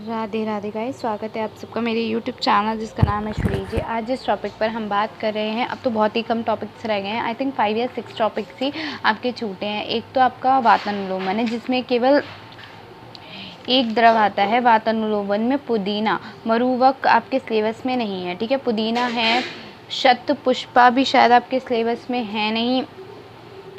Radhe Radhe guys, स्वागत है आप सबका मेरे यूट्यूब चैनल जिसका नाम है श्री जी। आज जिस टॉपिक पर हम बात कर रहे हैं, अब तो बहुत ही कम टॉपिक्स रह गए हैं। आई थिंक 5 या 6 टॉपिक्स ही आपके छूटे हैं। एक तो आपका वातानुलोमन है, जिसमें केवल एक द्रव आता है। वातानुलोमन में पुदीना, मरुवक आपके सिलेबस में नहीं है, ठीक है। पुदीना है, शत पुष्पा भी शायद आपके सिलेबस में है नहीं,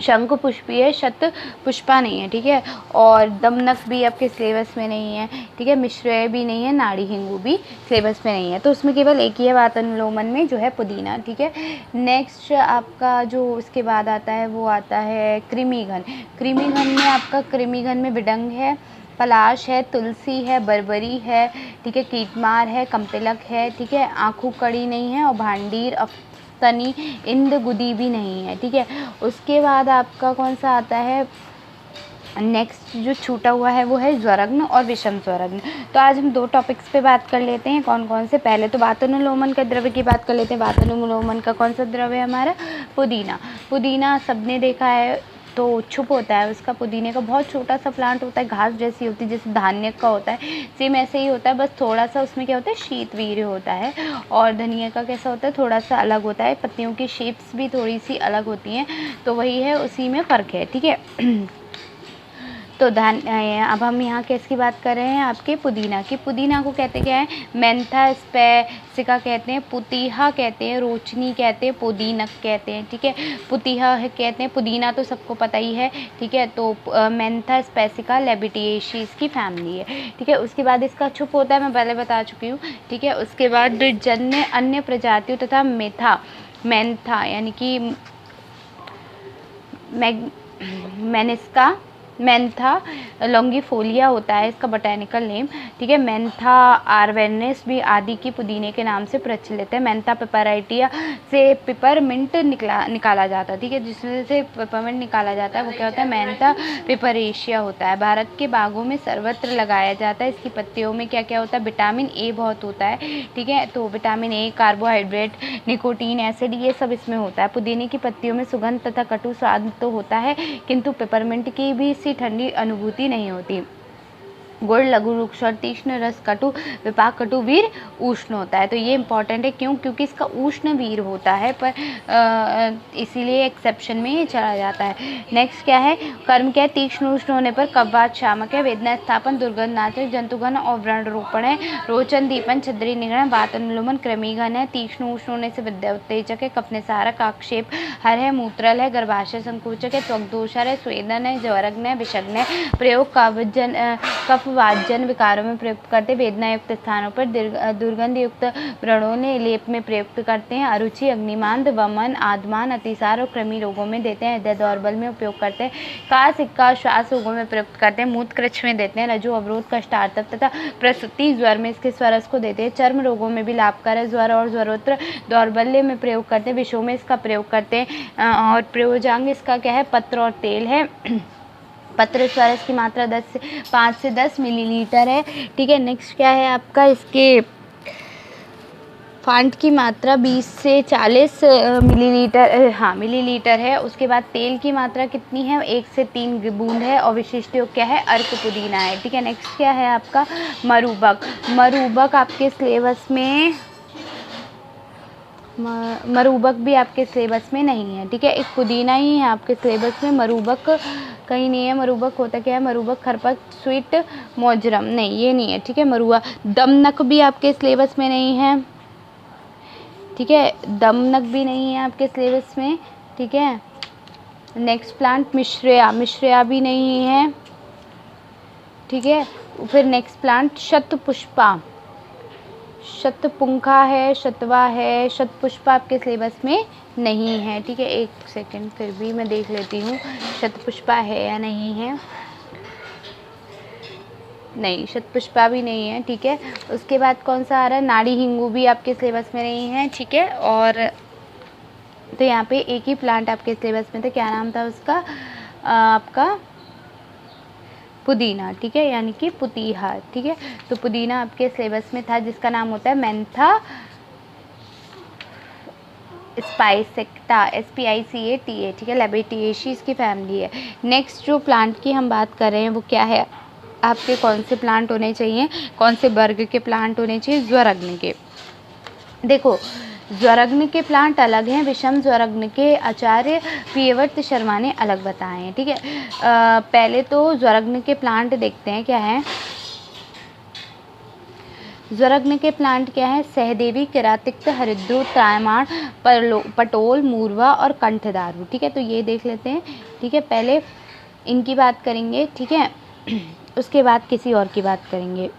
शंख पुष्पी है, शत पुष्पा नहीं है, ठीक है। और दमनक भी आपके सिलेबस में नहीं है, ठीक है। मिश्रय भी नहीं है, नाड़ी हिंगू भी सिलेबस में नहीं है। तो उसमें केवल एक ही है वातानुलोमन में, जो है पुदीना, ठीक है। नेक्स्ट आपका जो उसके बाद आता है वो आता है कृमिघन। कृमिघन में आपका कृमिघन में विडंग है, पलाश है, तुलसी है, बरबरी है, ठीक है, कीटमार है, कंपिलक है, ठीक है। आँखू कड़ी नहीं है और भांडीर तनी इंद गुदी भी नहीं है, ठीक है। उसके बाद आपका कौन सा आता है, नेक्स्ट जो छूटा हुआ है वो है ज्वरग्न और विषम ज्वरग्न। तो आज हम दो टॉपिक्स पे बात कर लेते हैं। कौन कौन से, पहले तो वातानुलोमन का द्रव्य की बात कर लेते हैं। वातानुलोमन का कौन सा द्रव्य है हमारा, पुदीना। पुदीना सबने देखा है तो छुप होता है उसका, पुदीने का बहुत छोटा सा प्लांट होता है, घास जैसी होती है, जैसे धान्य का होता है, सेम ऐसे ही होता है, बस थोड़ा सा उसमें क्या होता है, शीतवीर्य होता है। और धनिया का कैसा होता है, थोड़ा सा अलग होता है, पत्तियों की शेप्स भी थोड़ी सी अलग होती हैं, तो वही है, उसी में फ़र्क है, ठीक है। तो अब हम यहाँ किसकी बात कर रहे हैं, आपके पुदीना की। पुदीना को कहते क्या है, मेंथा स्पैसिका कहते हैं, पुतीहा कहते हैं, रोचनी कहते हैं, पुदीनक कहते हैं, ठीक है। पुतीहा कहते हैं, पुदीना तो सबको पता ही है, ठीक है। तो मेंथा स्पैसिका लेबिटिएसी इसकी फैमिली है, ठीक है। उसके बाद इसका छुप होता है, मैं पहले बता चुकी हूँ, ठीक है। उसके बाद जन्य अन्य प्रजातियों तथा मेंथा यानी कि मेंथा लॉन्गिफोलिया होता है इसका बोटेनिकल नेम, ठीक है। मेंथा आर्वेनिस भी आदि की पुदीने के नाम से प्रचलित है। मेंथा पेपराइटिया से पिपरमिंट निकाला जाता है, ठीक है। जिसमें से पिपरमिंट निकाला जाता है वो क्या होता है, मेंथा पिपरेशिया होता है। भारत के बागों में सर्वत्र लगाया जाता है। इसकी पत्तियों में क्या क्या होता है, विटामिन ए बहुत होता है, ठीक है। तो vitamin A, carbohydrate, nicotine, acid, ये सब इसमें होता है। पुदीने की पत्तियों में सुगंध तथा कटु स्वाद तो होता है, किंतु पेपरमिंट की भी सी ठंडी अनुभूति नहीं होती। गुड़ लघु रुक्ष और तीक्ष्ण रस कटु विपाक कटु वीर उष्ण होता है। तो ये इंपॉर्टेंट है, क्यों, क्योंकि इसका उष्ण वीर होता है, पर इसीलिए एक्सेप्शन में ये चला जाता है। नेक्स्ट क्या है, कर्म क्या है, तीक्ष्ण उष्ण होने पर कब्बात शामक है, वेदना स्थापन, दुर्गंध नाचक, जंतुघन और व्रण रोपण है, रोचन दीपन, छद्री निगरण, वातानुलोमन, कृमिघन है, तीक्ष्ण उष्ण होने से विद्या उत्तेजक है, कफनिसारक, आक्षेप हर है, मूत्रल है, गर्भाशय संकोचक है, त्वक दोषर है, स्वेदन है, ज्वरग्न है, विषग्न है। प्रयोग कफवातजन विकारों में प्रयुक्त करते, वेदना युक्त स्थानों पर, दुर्गंध युक्त व्रणों ने लेप में प्रयुक्त करते हैं, अरुचि, अग्निमांद, वमन, आदमान, अतिसार और कृमि रोगों में देते हैं, हृदय दौर्बल में उपयोग करते हैं, कास, सिक्का, श्वास रोगों में प्रयुक्त करते हैं, मूत्र कृच्छ में देते हैं, रज्जु अवरोध, कष्टार्तव तथा प्रसूति ज्वर में इसके स्वरस को देते हैं, चर्म रोगों में भी लाभकारी है, ज्वर और ज्वरोत्र दौर्बल्य में प्रयोग करते हैं, विषों में इसका प्रयोग करते हैं। और प्रयोजांग इसका क्या है, पत्र और तेल है। पत्र स्वरस की मात्रा 5 से 10 मिलीलीटर है, ठीक है। नेक्स्ट क्या है आपका, इसके फांट की मात्रा 20 से 40 मिलीलीटर है। उसके बाद तेल की मात्रा कितनी है, 1 से 3 बूंद है। और विशिष्ट योग क्या है, अर्क पुदीना है, ठीक है। नेक्स्ट क्या है आपका, मरुबक। मरुबक आपके सिलेबस में, मरुबक भी आपके सिलेबस में नहीं है, ठीक है। एक पुदीना ही है आपके सिलेबस में, मरुबक कहीं नहीं है। मरुबक होता क्या है, मरुबक खरपत स्वीट मोजरम, नहीं ये नहीं है, ठीक है। मरुआ, दमनक भी आपके सिलेबस में नहीं है, ठीक है। दमनक भी नहीं है आपके सिलेबस में, ठीक है। नेक्स्ट प्लांट मिश्रया, मिश्रया भी नहीं है, ठीक है। फिर नेक्स्ट प्लांट शतपुष्पा, शतपुंखा है, शतवा है, शतपुष्पा आपके सिलेबस में नहीं है, ठीक है। एक सेकंड फिर भी मैं देख लेती हूँ शतपुष्पा है या नहीं है, नहीं शतपुष्पा भी नहीं है, ठीक है। उसके बाद कौन सा आ रहा है, नाड़ी हिंगू भी आपके सिलेबस में नहीं है, ठीक है। और तो यहाँ पे एक ही प्लांट आपके सिलेबस में था, क्या नाम था उसका, आपका पुदीना, ठीक है, यानी कि पुतीहा, ठीक है। तो पुदीना आपके सिलेबस में था, जिसका नाम होता है मेंथा स्पाइसेक्टा, SPICATA, ठीक है। लेबिटिएसी इसकी फैमिली है। नेक्स्ट जो प्लांट की हम बात कर रहे हैं वो क्या है, आपके कौन से प्लांट होने चाहिए, कौन से वर्ग के प्लांट होने चाहिए, ज्वारग्नि के। देखो ज्वारग्नि के प्लांट अलग हैं, विषम ज्वारग्नि के आचार्य प्रियव्रत शर्मा ने अलग बताए हैं, ठीक है। पहले तो ज्वारग्नि के प्लांट देखते हैं क्या है। ज्वारग्नि के प्लांट क्या है, सहदेवी, किरातिक्त, हरिद्र, त्रायमाण, पटोल, मूर्वा और कंठदारू, ठीक है। तो ये देख लेते हैं, ठीक है। पहले इनकी बात करेंगे, ठीक है, उसके बाद किसी और की बात करेंगे।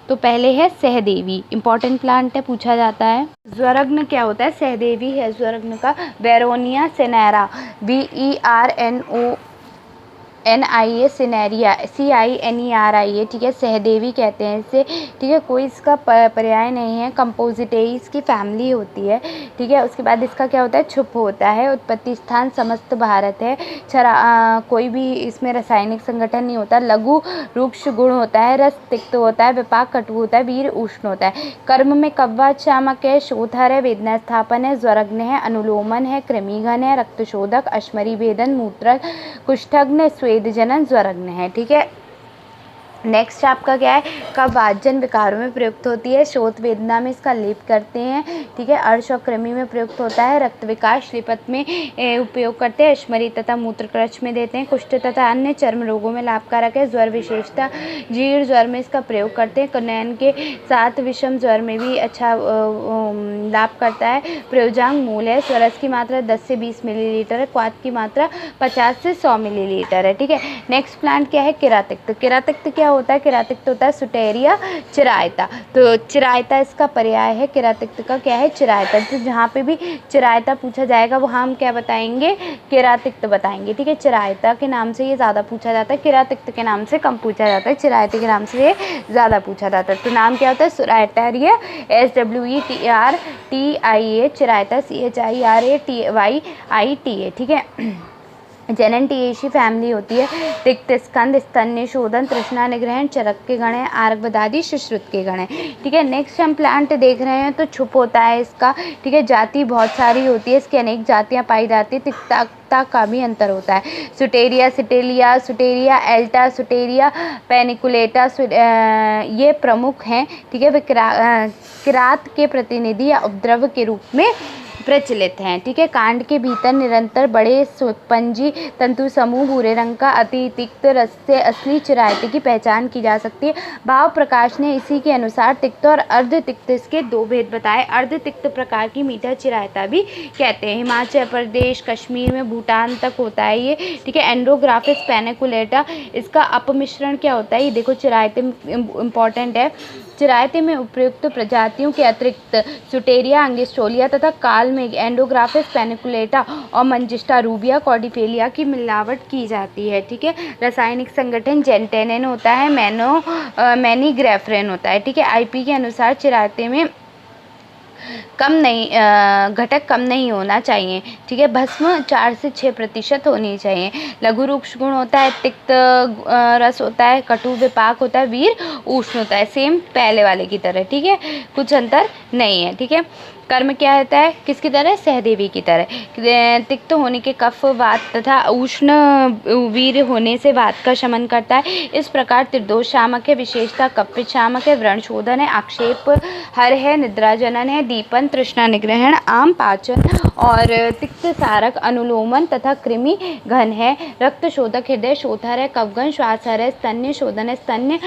तो पहले है सहदेवी, इंपॉर्टेंट प्लांट है, पूछा जाता है। ज्वारग्नि क्या होता है, सहदेवी है ज्वारग्नि का, बेरोनिया सिनेरा, BERNONIA सिनेरिया, CINERIA, ठीक है, सहदेवी कहते हैं इसे, ठीक है। कोई इसका पर्याय नहीं है, कंपोजिटेइस की फैमिली होती है, ठीक है। उसके बाद इसका क्या होता है, छुप होता है, उत्पत्ति स्थान समस्त भारत है, कोई भी इसमें रासायनिक संगठन नहीं होता, लघु रुक्ष गुण होता है, रस तिक्त होता है, विपाक कटु होता है, वीर उष्ण होता है। कर्म में कव्वा शामक है, शोथर है, वेदना स्थापन है, ज्वारग्नि है, अनुलोमन है, कृमिघन है, रक्तशोधक, अश्मरी भेदन, मूत्रक, कुष्ठग्न, स्वेद जनन, ज्वारग्नि है, ठीक है। नेक्स्ट आपका क्या है, कफवातजन विकारों में प्रयुक्त होती है, शोथ वेदना में इसका लेप करते हैं, ठीक है। अर्श और कृमि में प्रयुक्त होता है, रक्त विकार श्लीपत में उपयोग करते हैं, अश्मरी तथा मूत्रकृच में देते हैं, कुष्ठ तथा अन्य चर्म रोगों में लाभकारक है। ज्वर विशेषता जीर्ण ज्वर में इसका प्रयोग करते हैं, कनयन के साथ विषम ज्वर में भी अच्छा लाभ करता है। प्रयोजांग मूल है, स्वरस की मात्रा 10 से 20 मिलीलीटर है, क्वाथ की मात्रा 50 से 100 मिलीलीटर है, ठीक है। नेक्स्ट प्लांट क्या है, किरातिक्त। किरातिक्त क्या होता है, किरातिक्त होता है सुटेरिया चिरायता। तो चिरायता इसका पर्याय है, किरातिक्त का क्या है, चिरायता। तो जहाँ पे भी चिरायता पूछा जाएगा वहाँ हम क्या बताएंगे, किरातिक्त बताएंगे, ठीक है। चिरायता के नाम से ये ज़्यादा पूछा जाता है, किरातिक्त के नाम से कम पूछा जाता है, चिरायता के नाम से ये ज़्यादा पूछा जाता है। तो नाम क्या होता है, सुरायटारिया, SWETRTIA, चिरायता CHIRATYITA, ठीक है। जनन टीएसी फैमिली होती है, तिक्त स्कंद, स्तन्य शोधन, तृष्णा निग्रहण, चरक के गण है, आर्क बदादी, सुश्रुत के गण है, ठीक है। नेक्स्ट हम प्लांट देख रहे हैं, तो छुप होता है इसका, ठीक है। जाति बहुत सारी होती है, इसकी अनेक जातियां पाई जाती है, तिक्ता का भी अंतर होता है। सुटेरिया, सिटेलिया, सुटेरिया एल्टा, सुटेरिया पेनिकुलेटा, ये प्रमुख हैं, ठीक है। वे किरात के प्रतिनिधि या उपद्रव के रूप में प्रचलित हैं, ठीक है। कांड के भीतर निरंतर बड़े स्पंजी तंतु समूह भूरे रंग का अति तिक्त रस से असली चिरायते की पहचान की जा सकती है। भाव प्रकाश ने इसी के अनुसार तिक्त और अर्ध तिक्त इसके दो भेद बताए। अर्ध तिक्त प्रकार की मीठा चिरायता भी कहते हैं। हिमाचल प्रदेश, कश्मीर में भूटान तक होता है ये, ठीक है। एंड्रोग्राफिस पेनिकुलेटा, इसका अपमिश्रण क्या होता है, ये देखो चिरायते इंपॉर्टेंट है। चिरायते में उपयुक्त प्रजातियों के अतिरिक्त सुटेरिया, अंगिस्टोलिया तथा काल में एंडोग्राफिस पेनिकुलेटा और मंजिस्टा रूबिया कॉर्डिफेलिया की मिलावट की जाती है, ठीक है। रासायनिक संगठन जेंटेनेन होता है, मैनीग्रेफ्रेन होता है, ठीक है। आईपी के अनुसार चिरायते में घटक कम नहीं होना चाहिए, ठीक है। भस्म 4 से 6% होनी चाहिए। लघु रुक्ष गुण होता है, तिक्त रस होता है, कटु विपाक होता है, वीर उष्ण होता है, सेम पहले वाले की तरह, ठीक है, कुछ अंतर नहीं है, ठीक है। कर्म क्या होता है, किसकी तरह, सहदेवी की तरह। तिक्त होने के कफ वात तथा उष्ण वीर होने से वात का शमन करता है। इस प्रकार त्रिदोष शामक है, विशेषता कपित शामक है, व्रण शोधन है, आक्षेप हर है, निद्रा जनन है, दीपन, तृष्णा निग्रहण, आम पाचन और तिक्त सारक, अनुलोमन तथा कृमि घन है, रक्त शोधक, हृदय शोथर है, कफगन, श्वास हर है, स्तन्य शोधन है, स्तन्य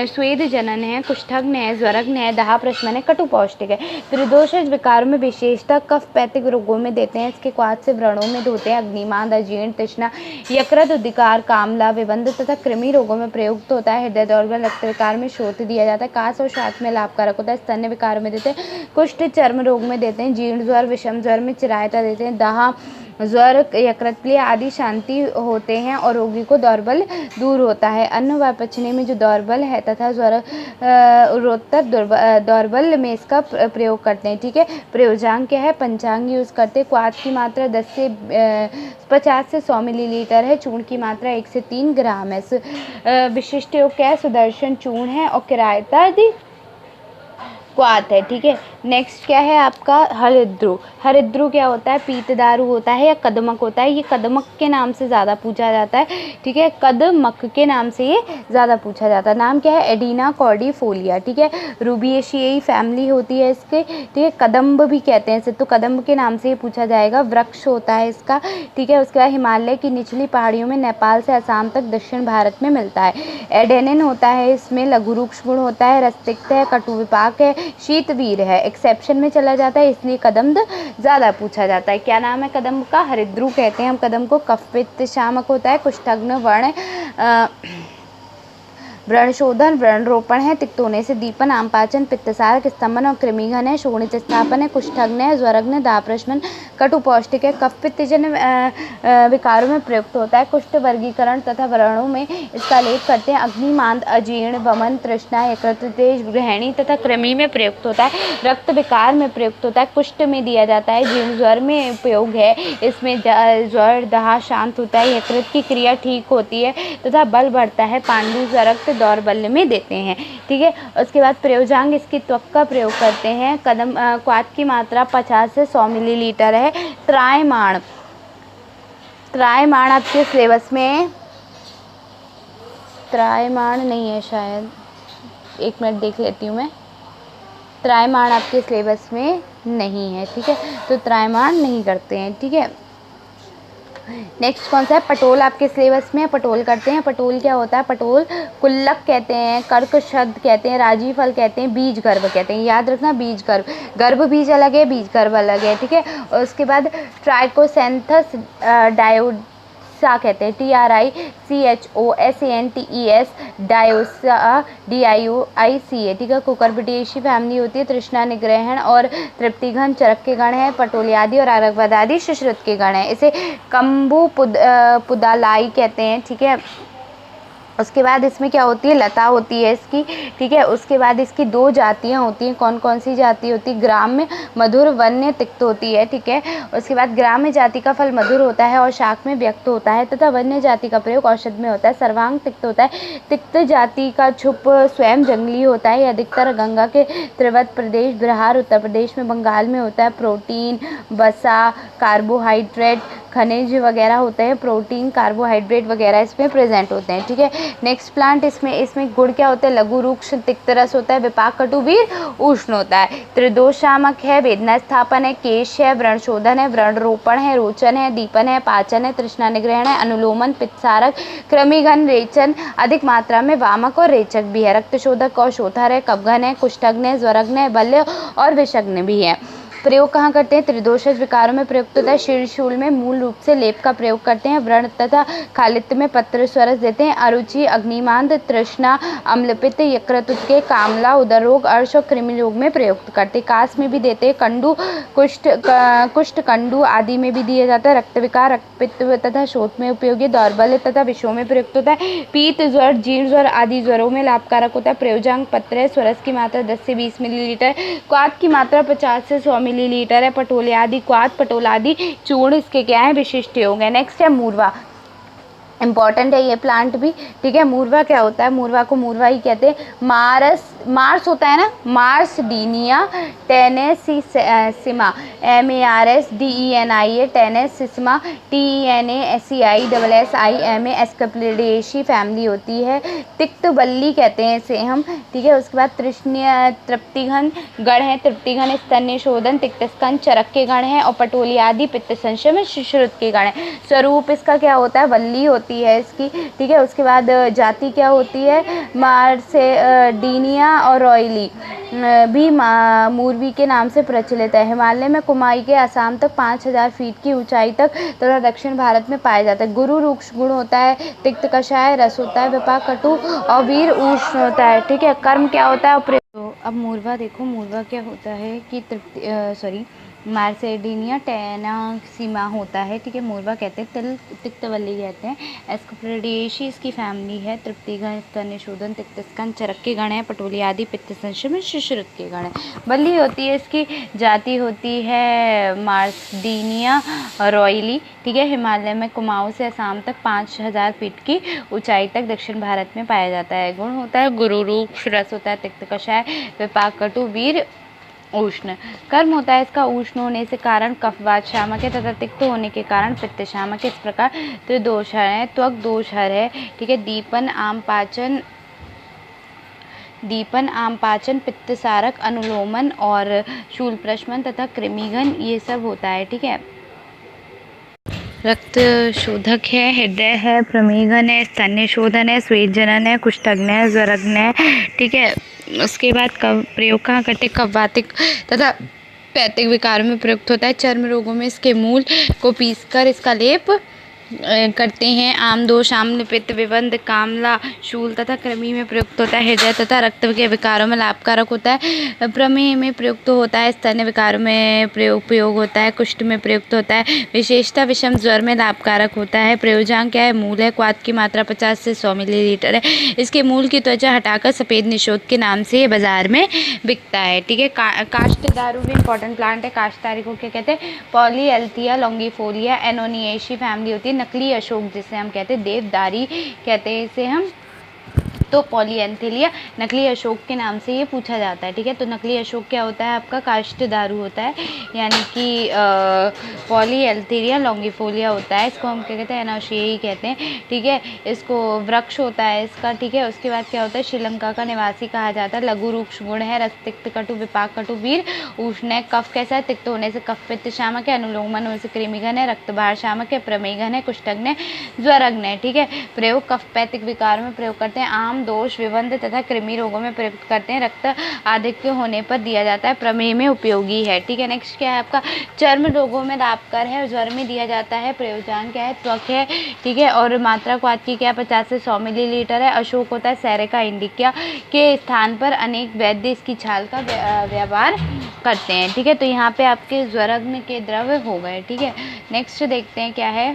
स्वेद जनन है, कुष्ठग्न है, ज्वरग्न है, दाह प्रशमन है, कटु पौष्टिक है। त्रिदोष विकारों में विशेषता कफ पैतिक रोगों में देते हैं। इसके क्वाथ से व्रणों में धोते हैं। अग्निमांद, अजीर्ण, तृष्णा, यकृत उद्विकार, कामला, विबंध तथा कृमि रोगों में प्रयुक्त होता है। हृदय दौर्बल्य, रक्त विकार में शोथ दिया जाता है। कास और श्वास में लाभकारक होता है। स्तन्य विकार में देते हैं। कुष्ठ चर्म रोग में देते हैं। जीर्ण ज्वर, विषम ज्वर में चिरायता देते हैं। दाह, ज्वर, यकृतप्रिय आदि शांति होते हैं और रोगी को दौर्बल्य दूर होता है। अन्न व पचने में जो दौर्बल्य है तथा ज्वर रोतर दौर्बल्य में इसका प्रयोग करते हैं, ठीक है। प्रयोजांग क्या है, पंचांग यूज़ करते हैं। क्वाथ की मात्रा 50 से 100 मिलीलीटर है। चूर्ण की मात्रा 1 से 3 ग्राम है। विशिष्ट योग क्या है, सुदर्शन चूर्ण है और किरायता क्वाथ है, ठीक है। नेक्स्ट क्या है आपका हरिद्रू। हरिद्रू क्या होता है? पीतदारू होता है या कदमक होता है। ये कदमक के नाम से ज़्यादा पूछा जाता है, ठीक है, कदमक के नाम से ये ज़्यादा पूछा जाता है। नाम क्या है? एडिना कॉर्डिफोलिया, ठीक है, रूबिएशियाई फैमिली होती है इसके, ठीक है, कदम्ब भी कहते हैं इसे, तो कदम्ब के नाम से ये पूछा जाएगा। वृक्ष होता है इसका, ठीक है। उसके बाद हिमालय की निचली पहाड़ियों में नेपाल से असम तक दक्षिण भारत में मिलता है। एडेनिन होता है इसमें, लघुरुक्ष गुण होता है, रसतिक्त है, कटु विपाक है, शीतवीर है, एक्सेप्शन में चला जाता है, इसलिए कदम्ब ज़्यादा पूछा जाता है। क्या नाम है कदम्ब का? हरिद्रू कहते हैं हम कदम्ब को। कफपित्त शामक होता है, कुष्ठग्न वर्ण व्रणशोधन व्रणरोपण है, तिक्त होने से दीपन, आमपाचन, पित्तसारक, स्तंभन और कृमिघन है, शोणित स्थापन है, कुष्ठग्न है, ज्वरग्न, दाप्रश्मन, कटु पौष्टिक है, कफ पित्तजन्य विकारों में प्रयुक्त होता है। कुष्ठ वर्गीकरण तथा व्रणों में इसका लेप करते हैं। अग्निमांद, अजीर्ण, वमन, तृष्णा, यकृत तेज, गृहिणी तथा कृमि में प्रयुक्त होता है। रक्त विकार में प्रयुक्त होता है। कुष्ठ में दिया जाता है। जीर्ण ज्वर में उपयोग है, इसमें ज्वर दहा शांत होता है, यकृत की क्रिया ठीक होती है तथा बल बढ़ता है। पांडु रक्त दौर्बल्य में देते हैं, ठीक है। उसके बाद प्रयोजांग, इसकी त्वक का प्रयोग करते हैं। कदम क्वाथ की मात्रा 50 से 100 मिलीलीटर है। त्रायमाण, त्रायमाण आपके सिलेबस में त्रायमाण नहीं है शायद, एक मिनट देख लेती हूँ मैं। त्रायमाण आपके सिलेबस में नहीं है, ठीक है, तो त्रायमाण नहीं करते हैं, ठीक है। नेक्स्ट कौन सा है? पटोल आपके सिलेबस में पटोल करते हैं। पटोल क्या होता है? पटोल कुल्लक कहते हैं, कर्क शब्द कहते हैं, राजी फल कहते हैं, बीज गर्भ कहते हैं। याद रखना, बीज गर्भ, गर्भ बीज अलग है, बीज गर्भ अलग है, ठीक है। और उसके बाद ट्राइकोसेंथस डायोसा कहते हैं, TRICHOSANTES डायोसा DIOICA, ठीक है। कुकुरबिटेसी फैमिली होती है। तृष्णा निग्रहण और तृप्तिघन चरक के गण है। पटोलियादि और आरकवादादि सुश्रुत के गण है। इसे कंबू पुदालाई कहते हैं, ठीक है। उसके बाद इसमें क्या होती है? लता होती है इसकी, ठीक है। उसके बाद इसकी 2 जातियाँ होती हैं। कौन कौन सी जाति होती है? ग्राम्य, मधुर, वन्य, तिक्त होती है, ठीक है। उसके बाद ग्राम्य जाति का फल मधुर होता है और शाक में व्यक्त होता है तथा वन्य जाति का प्रयोग औषध में होता है। सर्वांग तिक्त होता है। तिक्त जाति का छुप स्वयं जंगली होता है। अधिकतर गंगा के तीरवर्ती प्रदेश, बिहार, उत्तर प्रदेश में, बंगाल में होता है। प्रोटीन, वसा, कार्बोहाइड्रेट, खनिज वगैरह होते हैं। प्रोटीन, कार्बोहाइड्रेट वगैरह इसमें प्रेजेंट होते हैं, ठीक है। नेक्स्ट प्लांट, इसमें गुड़ क्या होता है? लघु रुक्ष, तिक्त रस होता है, विपाक, कटुवीर, उष्ण होता है। त्रिदोष शामक है, वेदना स्थापन है, केश है, व्रणशोधन है, व्रणरोपण है, रोचन है, दीपन है, पाचन है, तृष्णा निग्रहण है, अनुलोमन, पित्तसारक, कृमिघन, रेचन, अधिक मात्रा में वामक और रेचक भी है। रक्तशोधक और शोथर है, कफघन है, कुष्ठग्न है, ज्वरग्न है, बल्य और विषग्न भी है। प्रयोग कहाँ करते हैं? त्रिदोषज विकारों में प्रयुक्त होता है। शीर्षूल में मूल रूप से लेप का प्रयोग करते हैं। व्रण तथा खालित्य में पत्र स्वरस देते हैं। अरुचि, अग्निमांद, तृष्णा, अम्लपित्त, यकृत के कामला, उदर रोग, अर्श और कृमि रोग में प्रयुक्त करते हैं। कास में भी देते हैं। कंडू, कुष्ठ कंडू आदि में भी दिया जाता है। रक्त विकार, रक्तपित्त तथा शोथ में उपयोगी, दौर्बल्य तथा विषों में प्रयुक्त होता है। पीत ज्वर, जीर्ण ज्वर आदि ज्वरों में लाभकारक होता है। प्रयोजांग पत्र है। स्वरस की मात्रा 10 से 20 मिलीलीटर। क्वाथ की मात्रा 50 से 100 मिलीलीटर है। पटोलादि क्वाथ, पटोलादि चूर्ण इसके क्या है? विशिष्ट योग है। नेक्स्ट है मूरवा, इम्पॉर्टेंट है ये प्लांट भी, ठीक है। मूरवा क्या होता है? मूरवा को मूरवा ही कहते हैं। मार्स होता है ना, मार्स डीनिया टेनेसिसिमा, MARSDENIA टेनेसिसिमा, TENASEISSIMA एस्केप्लिडेशी फैमिली होती है। तिक्त बल्ली कहते हैं इसे हम, ठीक है। उसके बाद तृप्तिघन गण है। तृप्तिघन स्तन्य शोधन, तिक्तस्कंद चरक के गण है और पटोलियादि पित्त संशय में सुश्रुत के गण है। स्वरूप इसका क्या होता है? वल्ली होती है इसकी, ठीक है। उसके बाद जाति क्या होती है? मार्सेडीनिया और रॉयली भी मूरवी के नाम से प्रचलित है। हिमालय में कुमाई के असम तक 5000 फीट की ऊंचाई तक तथा दक्षिण भारत में पाया जाता है। गुरु रुक्ष गुण होता है, तिक्त कषाय रस होता है, विपाक कटु और वीर उष्ण होता है, ठीक है। कर्म क्या होता है? तो अब मूरवा देखो, मूरवा क्या होता है कि मार्सेडिनिया टेनासिमा होता है, ठीक है। मूरवा कहते हैं, तिक्तवल्ली कहते हैं। एस्केप्लिडेशी इसकी फैमिली है। तृप्तिघन, स्तन्य शोधन, तिक्तस्कंद चरक के गण है। पटोलियादि पित्त संशय में सुश्रुत के गण है। बल्ली होती है इसकी, जाति होती है मार्सेडिनिया रॉयली, ठीक है। हिमालय में कुमाऊं से असम तक 5000 फीट की ऊंचाई तक दक्षिण भारत में पाया जाता है। गुण होता है गुरु रूप, रस होता है, तिक्त कषाय, विपाक कटु, वीर उष्ण। कर्म होता है इसका उष्ण होने से कारण कफवात शामक है तथा तिक्त होने के कारण पित्त शामक है। इस प्रकार त्रिदोष है, त्वक दोष है, ठीक है। दीपन आम पाचन पित्त सारक अनुलोमन और शूल प्रशमन तथा कृमिघन ये सब होता है, ठीक है। रक्त शोधक है, हृदय है, प्रमेघन है, स्तन्य शोधन है, श्वेत जनन है, कुष्ठग्न है, ज्वरग्न है, ठीक है। उसके बाद प्रयोग कहाँ करते, कफवातिक तथा पैतिक विकारों में प्रयुक्त होता है। चर्म रोगों में इसके मूल को पीसकर इसका लेप करते हैं। आमदोष, आम्ल पित्त, विबंध, कामला, शूल तथा कृमि में प्रयुक्त होता है। हृदय तथा रक्त के विकारों में लाभकारक होता है। प्रमेह में प्रयुक्त होता है। स्तन्य विकारों में उपयोग होता है। कुष्ठ में प्रयुक्त होता है। विशेषता विषम ज्वर में लाभकारक होता है। प्रयोजन क्या है, मूल है, क्वाथ की मात्रा 50 से 100 मिलीलीटर है। इसके मूल की त्वचा हटाकर सफ़ेद निशोध के नाम से ये बाजार में बिकता है, ठीक है। काष्ठदारू भी इंपॉर्टेंट प्लांट है। काष्ठदारी को क्या कहते हैं, पॉलीएल्थिया लॉन्गिफोलिया एनोनिएशी फैमिली होती है। नकली अशोक जिसे हम कहते हैं, देवदारी कहते हैं इसे हम, तो पॉलीएंथिलिया नकली अशोक के नाम से ये पूछा जाता है, ठीक है। तो नकली अशोक क्या होता है आपका, काष्ठदारू होता है, यानी कि पॉलीएल्थिलिया लॉन्गिफोलिया होता है। इसको हम क्या कहते हैं, एनोशिएई कहते हैं, ठीक है। इसको वृक्ष होता है इसका, ठीक है। उसके बाद क्या होता है, श्रीलंका का निवासी कहा जाता है। लघु रुक्ष गुण है, रस तिक्त कटु विपाक कटु वीर उष्ण है। कफ कैसा है, तिक्त होने से कफ पित्त शामक है, अनुलोमन होने से कृमिघन है, रक्तबार शामक है, प्रमेघन है, कुष्ठग्न है, ज्वरग्न है, ठीक है। प्रयोग कफ पैतिक विकार में प्रयोग करते हैं। आम दोष, विबंध तथा कृमि रोगों में प्रयुक्त करते हैं। रक्त आधिक्य होने पर दिया जाता है। प्रमेह में उपयोगी है, ठीक है। नेक्स्ट क्या है आपका, चर्म रोगों में लाभकर है, ज्वर में दिया जाता है। प्रयोजन क्या है, त्वक है, ठीक है। और मात्रा क्वाथ की क्या 50 से 100 मिलीलीटर है। अशोक होता है, सेरेका इंडिका के स्थान पर अनेक वैद्य इसकी छाल का व्यवहार करते हैं, ठीक है। तो यहाँ पे आपके ज्वरग्न के द्रव्य हो गए, ठीक है। नेक्स्ट देखते हैं क्या है,